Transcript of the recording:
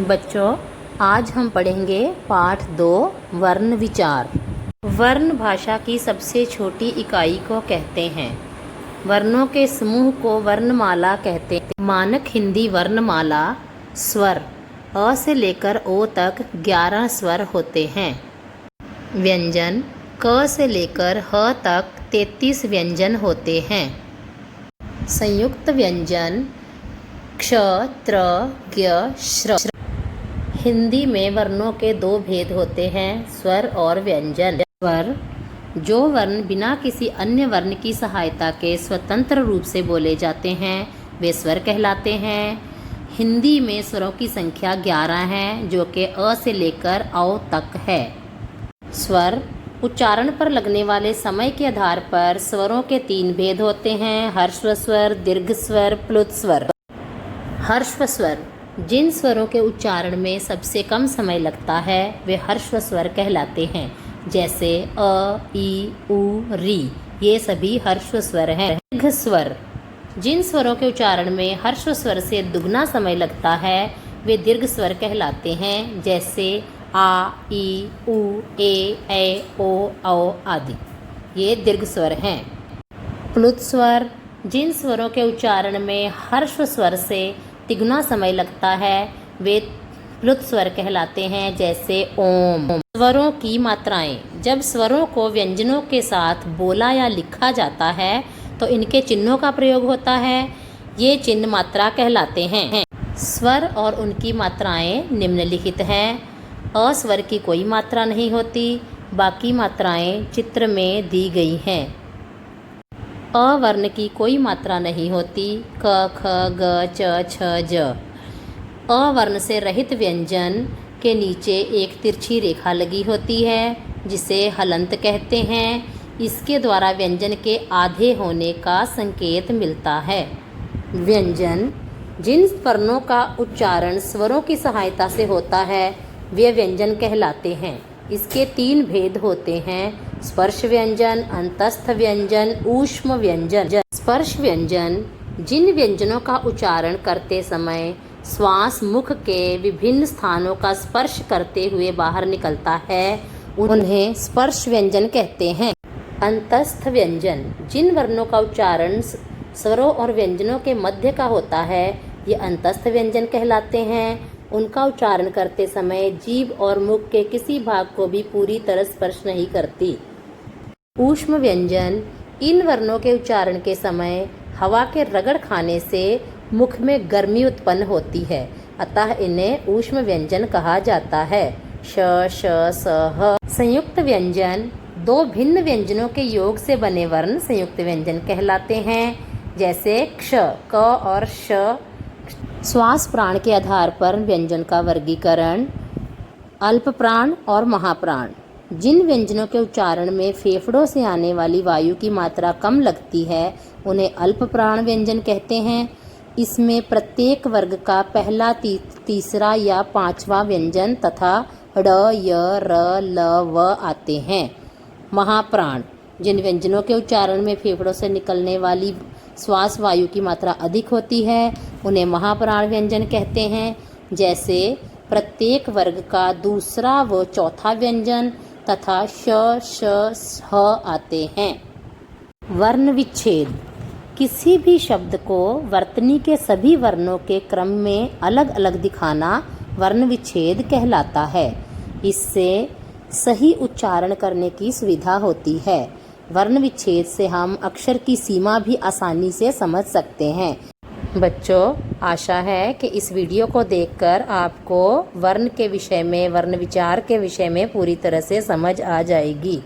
बच्चों, आज हम पढ़ेंगे पाठ 2 वर्ण विचार। वर्ण भाषा की सबसे छोटी इकाई को कहते हैं। वर्णों के समूह को वर्णमाला कहते हैं। मानक हिंदी वर्णमाला स्वर अ से लेकर ओ तक 11 स्वर होते हैं। व्यंजन क से लेकर ह तक 33 व्यंजन होते हैं। संयुक्त व्यंजन क्ष, त्र, ज्ञ, श्र। हिंदी में वर्णों के 2 भेद होते हैं, स्वर और व्यंजन। स्वर जो वर्ण बिना किसी अन्य वर्ण की सहायता के स्वतंत्र रूप से बोले जाते हैं वे स्वर कहलाते हैं। हिंदी में स्वरों की संख्या 11 है, जो कि अ से लेकर औ तक है। स्वर उच्चारण पर लगने वाले समय के आधार पर स्वरों के 3 भेद होते हैं, हर्स्व स्वर, दीर्घ स्वर, प्लुत स्वर। हर्स्व स्वर जिन स्वरों के उच्चारण में सबसे कम समय लगता है वे हर्स्व स्वर कहलाते हैं, जैसे अ, ई, उ, री। ये सभी हर्स्व स्वर हैं। दीर्घ स्वर जिन स्वरों के उच्चारण में हर्स्व स्वर से दुगना समय लगता है वे दीर्घ स्वर कहलाते हैं, जैसे आ, ई, उ, ए, ओ, औ आदि। ये दीर्घ स्वर हैं। प्लुत स्वर जिन स्वरों के उच्चारण में हर्स्व स्वर से तिगुना समय लगता है वे प्लुत स्वर कहलाते हैं, जैसे ओम। स्वरों की मात्राएं जब स्वरों को व्यंजनों के साथ बोला या लिखा जाता है तो इनके चिन्हों का प्रयोग होता है। ये चिन्ह मात्रा कहलाते हैं। स्वर और उनकी मात्राएं निम्नलिखित हैं। अ स्वर की कोई मात्रा नहीं होती, बाकी मात्राएं चित्र में दी गई हैं। अ वर्ण की कोई मात्रा नहीं होती, क, ख, ग, च, छ, ज। अ वर्ण से रहित व्यंजन के नीचे एक तिरछी रेखा लगी होती है, जिसे हलंत कहते हैं। इसके द्वारा व्यंजन के आधे होने का संकेत मिलता है। व्यंजन जिन वर्णों का उच्चारण स्वरों की सहायता से होता है वे व्यंजन कहलाते हैं। इसके 3 भेद होते हैं, स्पर्श व्यंजन, अंतस्थ व्यंजन, ऊष्म व्यंजन। स्पर्श व्यंजन जिन व्यंजनों का उच्चारण करते समय श्वास मुख के विभिन्न स्थानों का स्पर्श करते हुए बाहर निकलता है उन्हें स्पर्श व्यंजन कहते हैं। अंतस्थ व्यंजन जिन वर्णों का उच्चारण स्वरों और व्यंजनों के मध्य का होता है ये अंतस्थ व्यंजन कहलाते हैं। उनका उच्चारण करते समय जीभ और मुख के किसी भाग को भी पूरी तरह स्पर्श नहीं करती। ऊष्म व्यंजन इन वर्णों के उच्चारण के समय हवा के रगड़ खाने से मुख में गर्मी उत्पन्न होती है, अतः इन्हें ऊष्म व्यंजन कहा जाता है। श, श, स, ह। संयुक्त व्यंजन 2 भिन्न व्यंजनों के योग से बने वर्ण संयुक्त व्यंजन कहलाते हैं, जैसे क्ष, क और श। श्वास प्राण के आधार पर व्यंजन का वर्गीकरण अल्प प्राण और महाप्राण। जिन व्यंजनों के उच्चारण में फेफड़ों से आने वाली वायु की मात्रा कम लगती है उन्हें अल्प प्राण व्यंजन कहते हैं। इसमें प्रत्येक वर्ग का पहला, तीसरा या 5वां व्यंजन तथा ड, य, र, ल, व आते हैं। महाप्राण जिन व्यंजनों के उच्चारण में फेफड़ों से निकलने वाली श्वास वायु की मात्रा अधिक होती है उन्हें महाप्राण व्यंजन कहते हैं, जैसे प्रत्येक वर्ग का दूसरा व चौथा व्यंजन तथा श, श, ह आते हैं। वर्ण विच्छेद किसी भी शब्द को वर्तनी के सभी वर्णों के क्रम में अलग अलग दिखाना वर्ण विच्छेद कहलाता है। इससे सही उच्चारण करने की सुविधा होती है। वर्ण विच्छेद से हम अक्षर की सीमा भी आसानी से समझ सकते हैं। बच्चों, आशा है कि इस वीडियो को देखकर आपको वर्ण के विषय में, वर्ण विचार के विषय में पूरी तरह से समझ आ जाएगी।